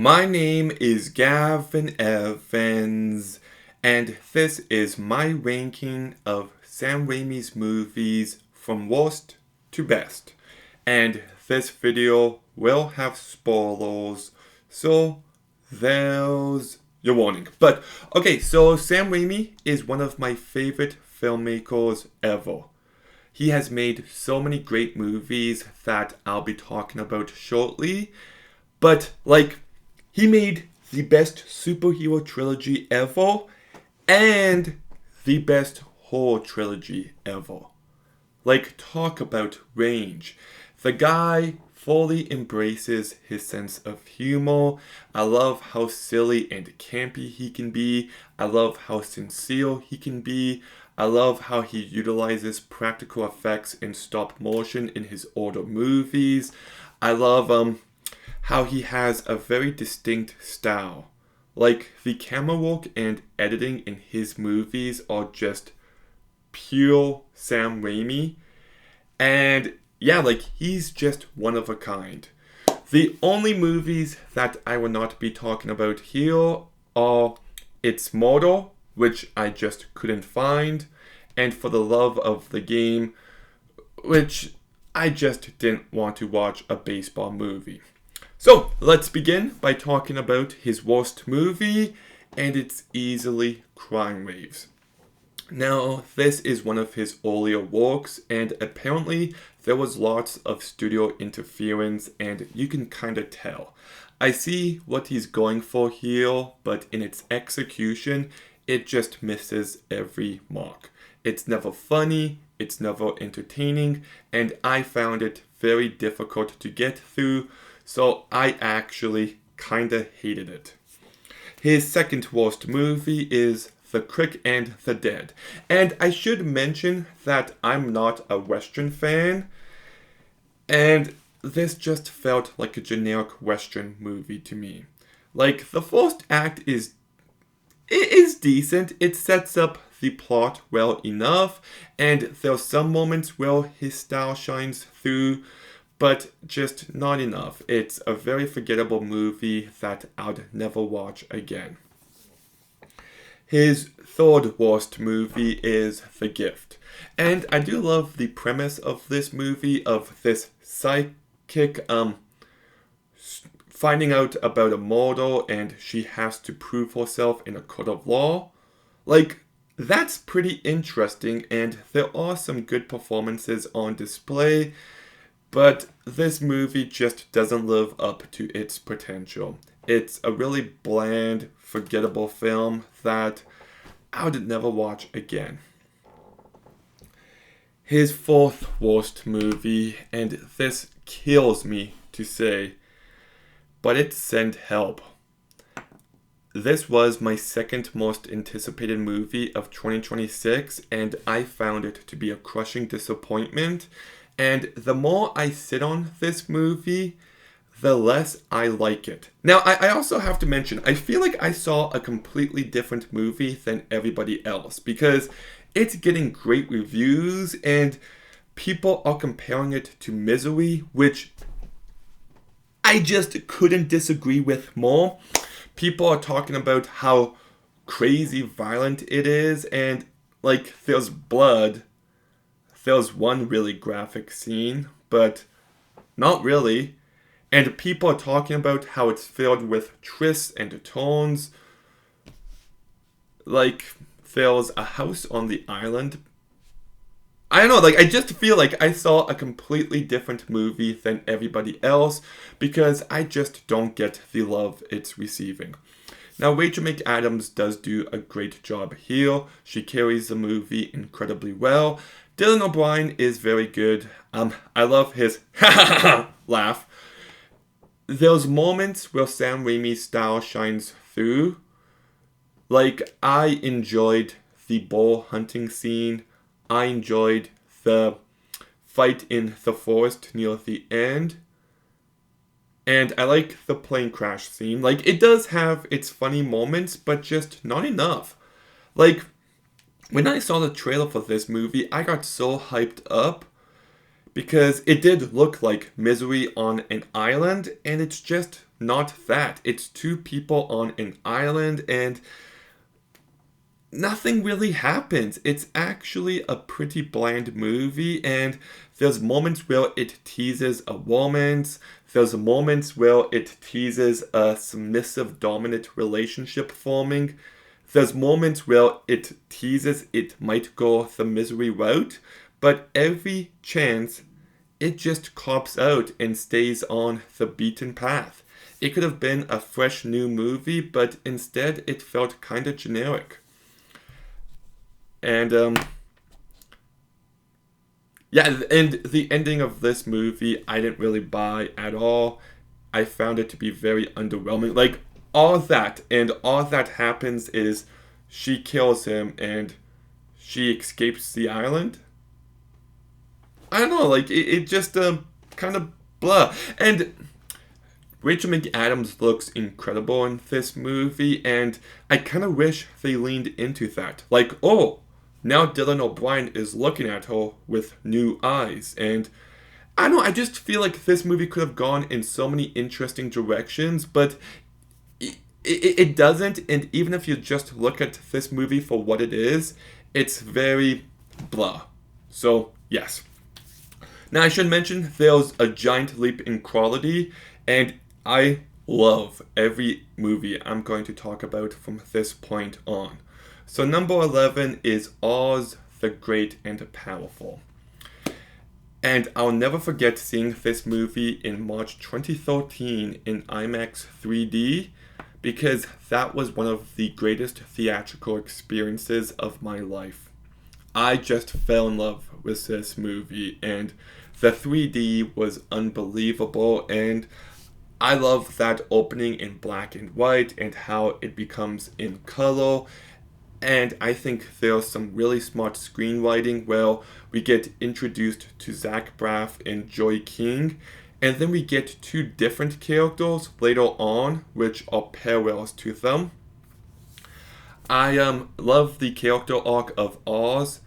My name is Gavin Evans, and this is my ranking of Sam Raimi's movies from worst to best. And this video will have spoilers, so there's your warning. But okay, so Sam Raimi is one of my favorite filmmakers ever. He has made so many great movies that I'll be talking about shortly, but he made the best superhero trilogy ever and the best horror trilogy ever. Talk about range. The guy fully embraces his sense of humor. I love how silly and campy he can be. I love how sincere he can be. I love how he utilizes practical effects and stop motion in his older movies. I love how he has a very distinct style. The camera work and editing in his movies are just pure Sam Raimi. And yeah, he's just one of a kind. The only movies that I will not be talking about here are It's Murder, which I just couldn't find, and For the Love of the Game, which I just didn't want to watch a baseball movie. So let's begin by talking about his worst movie, and it's easily Crime Waves. Now, this is one of his earlier works, and apparently there was lots of studio interference, and you can kind of tell. I see what he's going for here, but in its execution, it just misses every mark. It's never funny, it's never entertaining, and I found it very difficult to get through, so I actually kinda hated it. His second worst movie is The Quick and the Dead. And I should mention that I'm not a Western fan, and this just felt like a generic Western movie to me. The first act is decent. It sets up the plot well enough, and there's some moments where his style shines through, but just not enough. It's a very forgettable movie that I'd never watch again. His third worst movie is The Gift. And I do love the premise of this movie, of this psychic finding out about a murder and she has to prove herself in a court of law. That's pretty interesting, and there are some good performances on display, but this movie just doesn't live up to its potential. It's a really bland, forgettable film that I would never watch again. His fourth worst movie, and this kills me to say, but it's Send Help. This was my second most anticipated movie of 2026, and I found it to be a crushing disappointment. And the more I sit on this movie, the less I like it. Now, I also have to mention, I feel like I saw a completely different movie than everybody else, because it's getting great reviews and people are comparing it to Misery, which I just couldn't disagree with more. People are talking about how crazy violent it is, and there's blood. There's one really graphic scene, but not really. And people are talking about how it's filled with twists and turns. There's a house on the island. I don't know, I just feel like I saw a completely different movie than everybody else, because I just don't get the love it's receiving. Now, Rachel McAdams does do a great job here. She carries the movie incredibly well. Dylan O'Brien is very good. I love his laugh. There's moments where Sam Raimi's style shines through. I enjoyed the bull hunting scene. I enjoyed the fight in the forest near the end. And I like the plane crash scene. It does have its funny moments, but just not enough. When I saw the trailer for this movie, I got so hyped up because it did look like Misery on an island, and it's just not that. It's two people on an island and nothing really happens. It's actually a pretty bland movie, and there's moments where it teases a romance. There's moments where it teases a submissive dominant relationship forming. There's moments where it teases it might go the misery route, but every chance it just cops out and stays on the beaten path. It could have been a fresh new movie, but instead it felt kind of generic. And yeah, and the ending of this movie I didn't really buy at all. I found it to be very underwhelming. Like, all that happens is she kills him and she escapes the island. I don't know, like, it just kind of blah. And Rachel McAdams looks incredible in this movie, and I kind of wish they leaned into that. Like, oh, now Dylan O'Brien is looking at her with new eyes. And I don't know, I just feel like this movie could have gone in so many interesting directions, but it doesn't. And even if you just look at this movie for what it is, it's very blah. So, yes. Now, I should mention there's a giant leap in quality, and I love every movie I'm going to talk about from this point on. So number 11 is Oz the Great and Powerful. And I'll never forget seeing this movie in March 2013 in IMAX 3D, because that was one of the greatest theatrical experiences of my life. I just fell in love with this movie, and the 3D was unbelievable, and I love that opening in black and white and how it becomes in color. And I think there's some really smart screenwriting where we get introduced to Zach Braff and Joy King, and then we get two different characters later on, which are parallels to them. I love the character arc of Oz.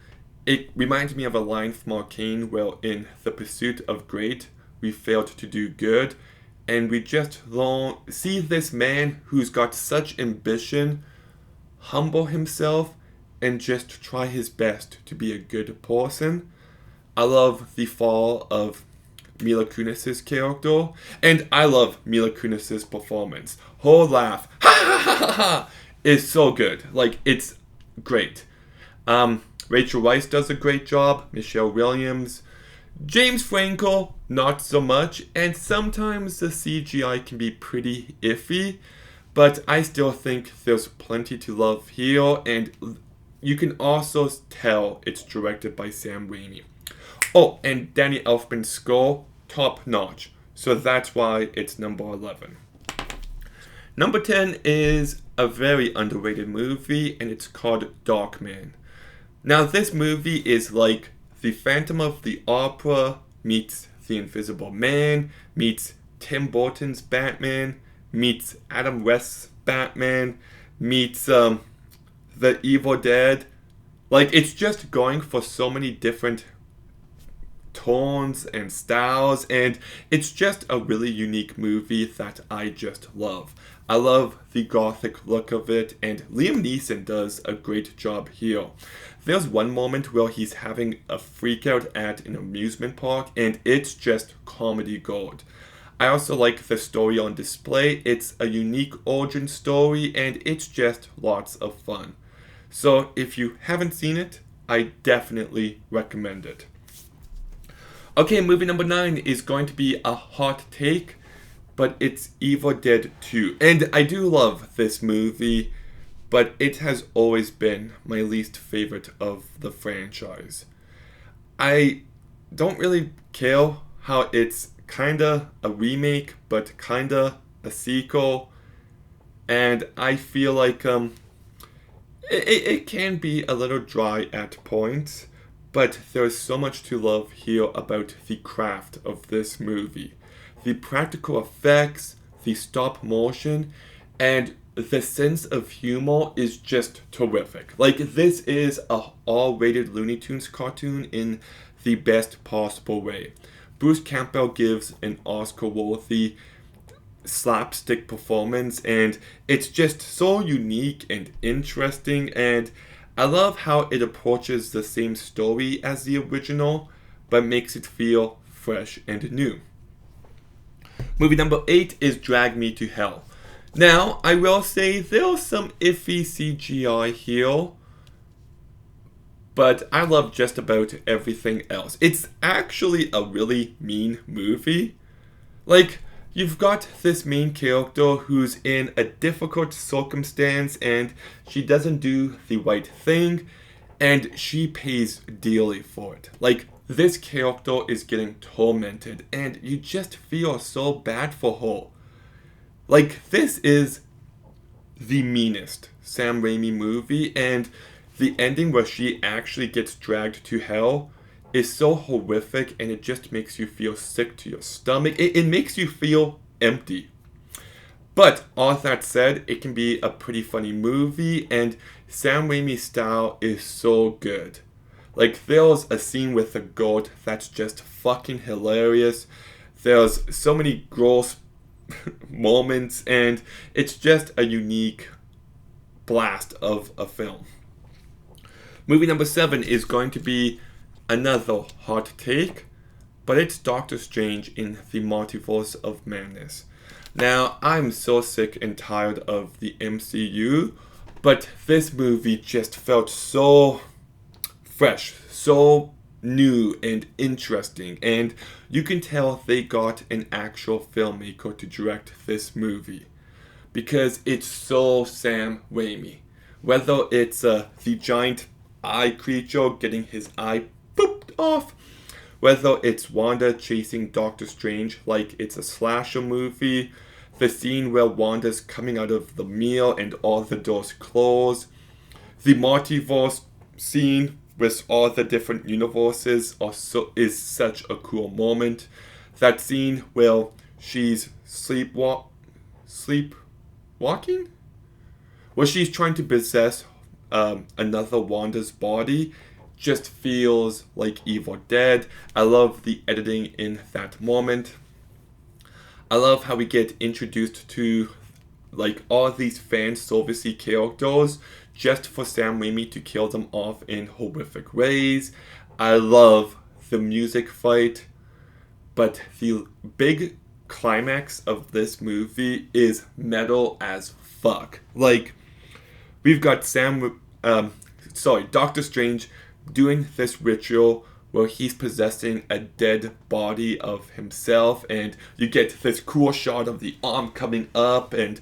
It reminds me of a line from Arcane where in the pursuit of great, we failed to do good. And we just see this man who's got such ambition humble himself and just try his best to be a good person. I love the fall of Mila Kunis's character, and I love Mila Kunis's performance. Her laugh, ha ha ha ha ha, is so good. Like, it's great. Rachel Weisz does a great job. Michelle Williams. James Franco, not so much, and sometimes the CGI can be pretty iffy, but I still think there's plenty to love here, and you can also tell it's directed by Sam Rami. Oh, and Danny Elfman's score, top notch, so that's why it's number 11. Number 10 is a very underrated movie, and it's called Darkman. Now, this movie is like the Phantom of the Opera meets The Invisible Man, meets Tim Burton's Batman, meets Adam West's Batman, meets The Evil Dead. Like, it's just going for so many different tones and styles, and it's just a really unique movie that I just love. I love the gothic look of it, and Liam Neeson does a great job here. There's one moment where he's having a freak out at an amusement park, and it's just comedy gold. I also like the story on display. It's a unique origin story, and it's just lots of fun. So if you haven't seen it, I definitely recommend it. Okay, movie number 9 is going to be a hot take, but it's Evil Dead 2. And I do love this movie, but it has always been my least favorite of the franchise. I don't really care how it's kinda a remake, but kinda a sequel, and I feel like it can be a little dry at points, but there's so much to love here about the craft of this movie. The practical effects, the stop motion, and the sense of humor is just terrific. Like, this is a R-rated Looney Tunes cartoon in the best possible way. Bruce Campbell gives an Oscar-worthy slapstick performance, and it's just so unique and interesting, and I love how it approaches the same story as the original but makes it feel fresh and new. Movie number 8 is Drag Me to Hell. Now, I will say there's some iffy CGI here, but I love just about everything else. It's actually a really mean movie. Like, you've got this main character who's in a difficult circumstance and she doesn't do the right thing and she pays dearly for it. Like, this character is getting tormented and you just feel so bad for her. Like, this is the meanest Sam Raimi movie, and the ending where she actually gets dragged to hell is so horrific, and it just makes you feel sick to your stomach. It makes you feel empty. But all that said, it can be a pretty funny movie, and Sam Raimi's style is so good. Like, there's a scene with a goat that's just fucking hilarious. There's so many gross moments, and it's just a unique blast of a film. Movie number 7 is going to be another hot take, but it's Doctor Strange in the Multiverse of Madness. Now, I'm so sick and tired of the MCU, but this movie just felt so fresh, so new and interesting, and you can tell they got an actual filmmaker to direct this movie because it's so Sam Raimi. Whether it's the giant eye creature getting his eye pooped off, whether it's Wanda chasing Doctor Strange like it's a slasher movie, the scene where Wanda's coming out of the meal and all the doors close, the multiverse scene with all the different universes is such a cool moment. That scene where she's sleepwalking? Where she's trying to possess another Wanda's body just feels like Evil Dead. I love the editing in that moment. I love how we get introduced to like all these fan servicey characters just for Sam Raimi to kill them off in horrific ways. I love the music fight, but the big climax of this movie is metal as fuck. Like, we've got Doctor Strange doing this ritual where he's possessing a dead body of himself, and you get this cool shot of the arm coming up, and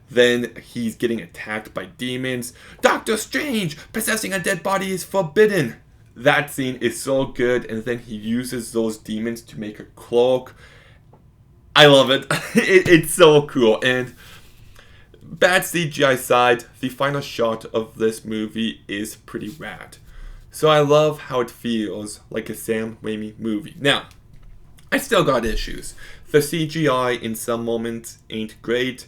then he's getting attacked by demons. Doctor Strange! Possessing a dead body is forbidden! That scene is so good, and then he uses those demons to make a cloak. I love it. It's so cool. And bad CGI aside, the final shot of this movie is pretty rad. So I love how it feels like a Sam Raimi movie. Now, I still got issues. The CGI in some moments ain't great.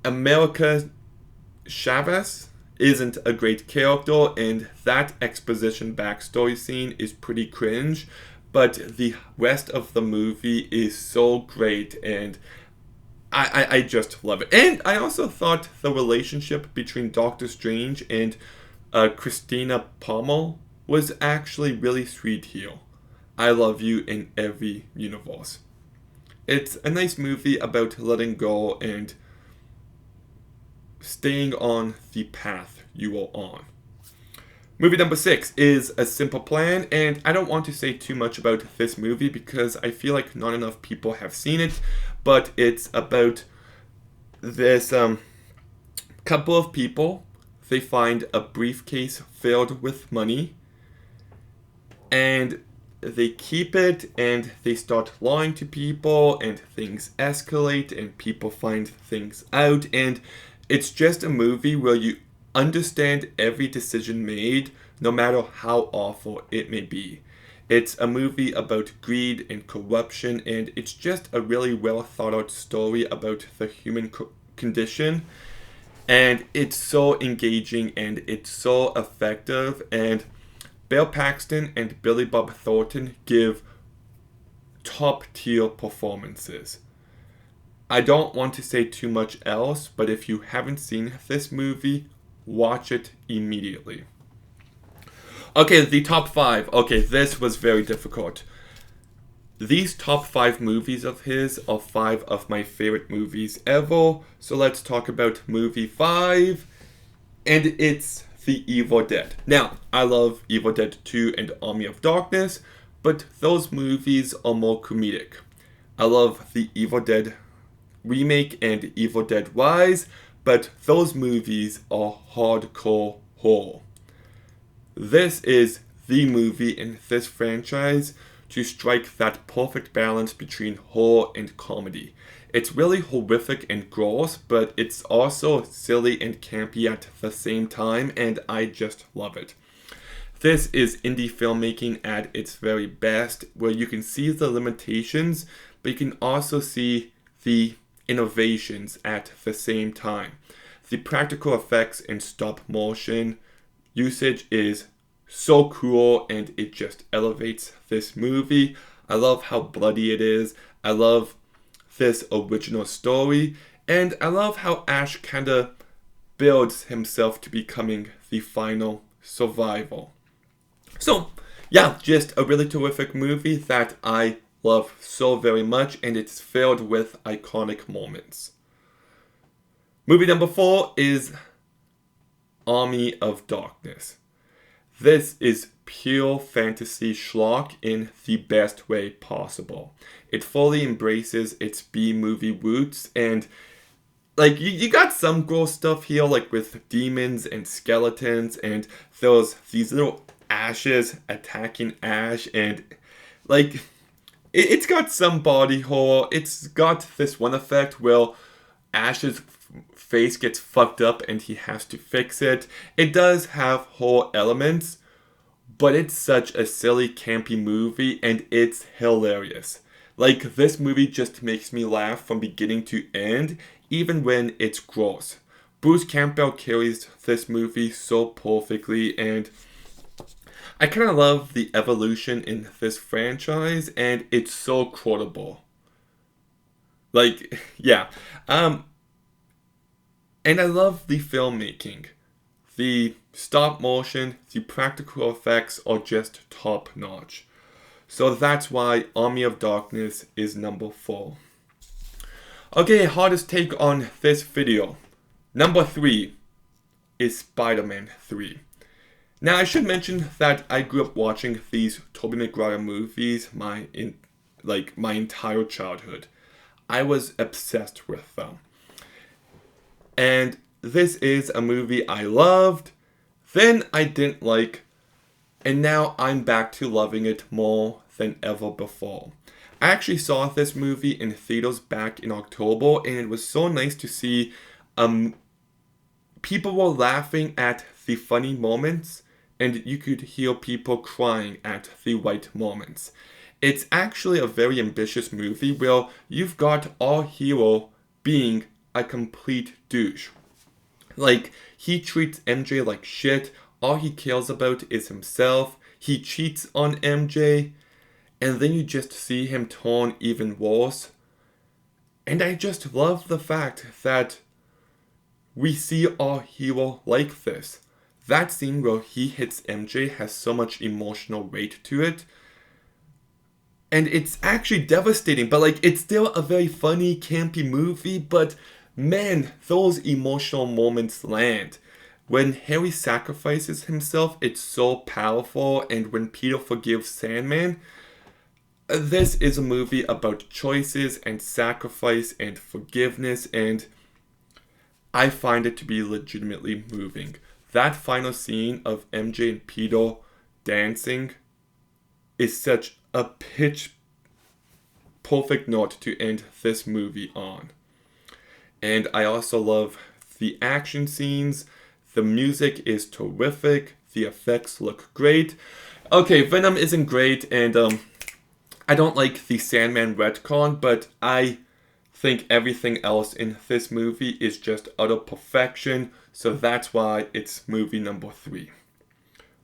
America Chavez isn't a great character, and that exposition backstory scene is pretty cringe, but the rest of the movie is so great, and I just love it. And I also thought the relationship between Doctor Strange and Christina Palmer was actually really sweet here. I love you in every universe. It's a nice movie about letting go and staying on the path you are on. Movie number 6 is A Simple Plan, and I don't want to say too much about this movie because I feel like not enough people have seen it, but it's about this couple of people. They find a briefcase filled with money, and they keep it, and they start lying to people, and things escalate, and people find things out, and it's just a movie where you understand every decision made, no matter how awful it may be. It's a movie about greed and corruption, and it's just a really well thought out story about the human condition. And it's so engaging and it's so effective. And Bill Paxton and Billy Bob Thornton give top tier performances. I don't want to say too much else, but if you haven't seen this movie, watch it immediately. Okay, the top 5. Okay, this was very difficult. These top 5 movies of his are 5 of my favorite movies ever. So let's talk about movie 5. And it's The Evil Dead. Now, I love Evil Dead 2 and Army of Darkness, but those movies are more comedic. I love The Evil Dead remake and Evil Dead Rise, but those movies are hardcore horror. This is the movie in this franchise to strike that perfect balance between horror and comedy. It's really horrific and gross, but it's also silly and campy at the same time, and I just love it. This is indie filmmaking at its very best, where you can see the limitations, but you can also see the innovations at the same time. The practical effects and stop motion usage is so cool, and it just elevates this movie. I love how bloody it is. I love this original story, and I love how Ash kinda builds himself to becoming the final survival. So, yeah, just a really terrific movie that I love so very much, and it's filled with iconic moments. Movie number 4 is Army of Darkness. This is pure fantasy schlock in the best way possible. It fully embraces its B-movie roots, and like you got some gross stuff here, like with demons and skeletons, and these little ashes attacking Ash, and like it's got some body horror. It's got this one effect where Ash's face gets fucked up and he has to fix it. It does have horror elements, but it's such a silly, campy movie, and it's hilarious. Like, this movie just makes me laugh from beginning to end, even when it's gross. Bruce Campbell carries this movie so perfectly, and I kind of love the evolution in this franchise, and it's so quotable. Like, yeah. And I love the filmmaking. The stop motion, the practical effects are just top notch. So that's why Army of Darkness is number 4. Okay, hardest take on this video. Number 3 is Spider-Man 3. Now I should mention that I grew up watching these Tobey Maguire movies my entire childhood. I was obsessed with them. And this is a movie I loved, then I didn't like, and now I'm back to loving it more than ever before. I actually saw this movie in theaters back in October, and it was so nice to see people were laughing at the funny moments, and you could hear people crying at the right moments. It's actually a very ambitious movie where you've got our hero being a complete douche. Like, he treats MJ like shit. All he cares about is himself. He cheats on MJ. And then you just see him turn even worse. And I just love the fact that we see our hero like this. That scene where he hits MJ has so much emotional weight to it. And it's actually devastating. But, like, it's still a very funny, campy movie. But man, those emotional moments land. When Harry sacrifices himself, it's so powerful, and when Peter forgives Sandman, this is a movie about choices and sacrifice and forgiveness, and I find it to be legitimately moving. That final scene of MJ and Peter dancing is such a pitch perfect note to end this movie on. And I also love the action scenes. The music is terrific. The effects look great. Okay, Venom isn't great, and I don't like the Sandman retcon, but I think everything else in this movie is just utter perfection, so that's why it's movie number 3.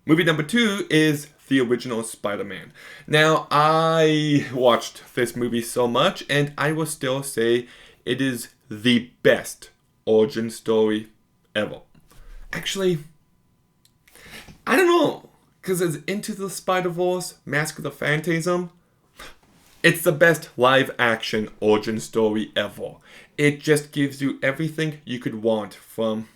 Movie number 2 is the original Spider-Man. Now, I watched this movie so much, and I will still say it is the best origin story ever. Actually, I don't know, because it's Into the Spider-Verse, Mask of the Phantasm. It's the best live-action origin story ever. It just gives you everything you could want from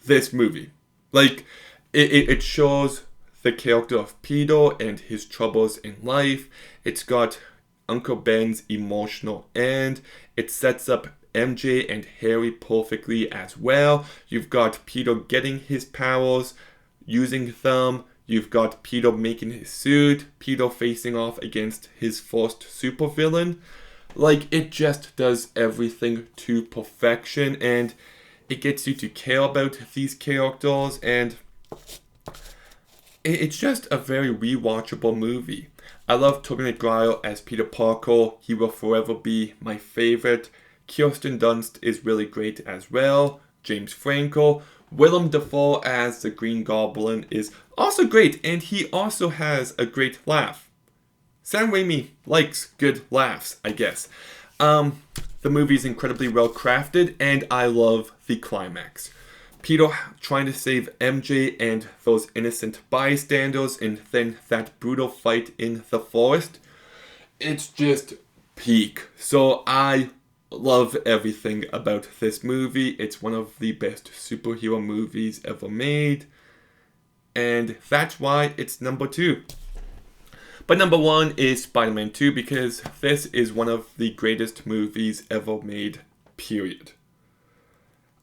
this movie. Like, it shows the character of Peter and his troubles in life. It's got Uncle Ben's emotional end. It sets up MJ and Harry perfectly as well. You've got Peter getting his powers, using them. You've got Peter making his suit, Peter facing off against his first supervillain. Like, it just does everything to perfection, and it gets you to care about these characters, and it's just a very rewatchable movie. I love Tobey Maguire as Peter Parker. He will forever be my favorite. Kirsten Dunst is really great as well. James Franco. Willem Dafoe as the Green Goblin is also great, and he also has a great laugh. Sam Rami likes good laughs, I guess. The movie is incredibly well crafted, and I love the climax. Peter trying to save MJ and those innocent bystanders, and then that brutal fight in the forest. It's just peak. So I love everything about this movie. It's one of the best superhero movies ever made, and that's why it's number 2. But number 1 is Spider-Man 2, because this is one of the greatest movies ever made, period.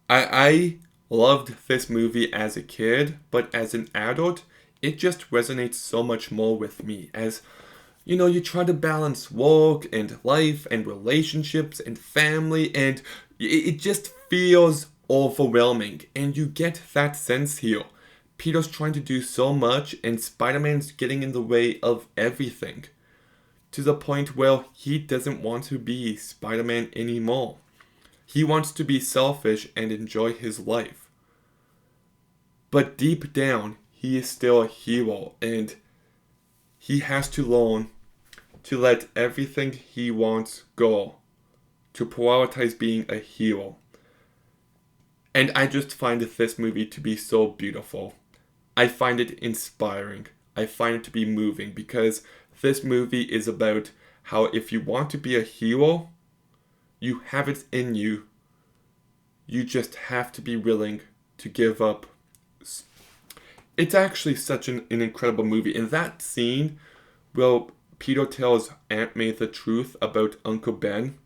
I loved this movie as a kid, but as an adult, it just resonates so much more with me. As you know, you try to balance work and life and relationships and family, and it just feels overwhelming. And you get that sense here. Peter's trying to do so much, and Spider-Man's getting in the way of everything. To the point where he doesn't want to be Spider-Man anymore. He wants to be selfish and enjoy his life. But deep down, he is still a hero, and he has to learn to let everything he wants go, to prioritize being a hero. And I just find this movie to be so beautiful. I find it inspiring. I find it to be moving, because this movie is about how if you want to be a hero, you have it in you. You just have to be willing to give up. It's actually such an incredible movie. In that scene, well, Peter tells Aunt May the truth about Uncle Ben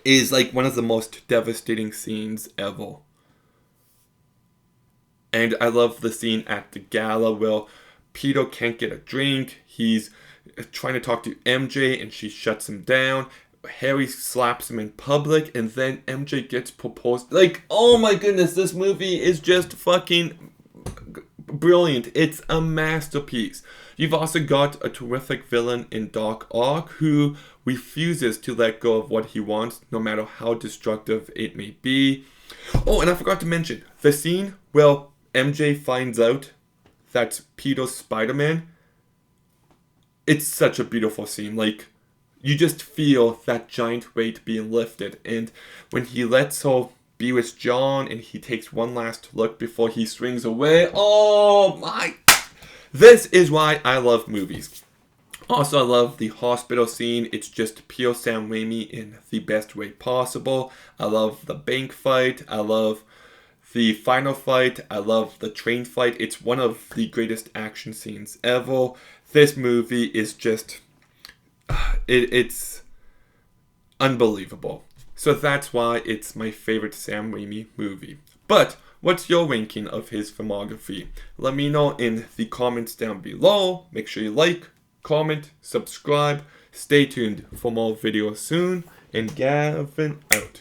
is like one of the most devastating scenes ever. And I love the scene at the gala where Peter can't get a drink. He's trying to talk to MJ and she shuts him down. Harry slaps him in public, and then MJ gets proposed. Like, oh my goodness, this movie is just fucking brilliant. It's a masterpiece. You've also got a terrific villain in Doc Ock who refuses to let go of what he wants, no matter how destructive it may be. Oh, and I forgot to mention, the scene where MJ finds out that Peter's Spider-Man, it's such a beautiful scene. Like, you just feel that giant weight being lifted. And when he lets her be with John and he takes one last look before he swings away, oh my... This is why I love movies. Also, I love the hospital scene. It's just pure Sam Rami in the best way possible. I love the bank fight. I love the final fight. I love the train fight. It's one of the greatest action scenes ever. This movie is just... It's unbelievable. So that's why it's my favorite Sam Rami movie. But what's your ranking of his filmography? Let me know in the comments down below. Make sure you like, comment, subscribe. Stay tuned for more videos soon. And Gavin out.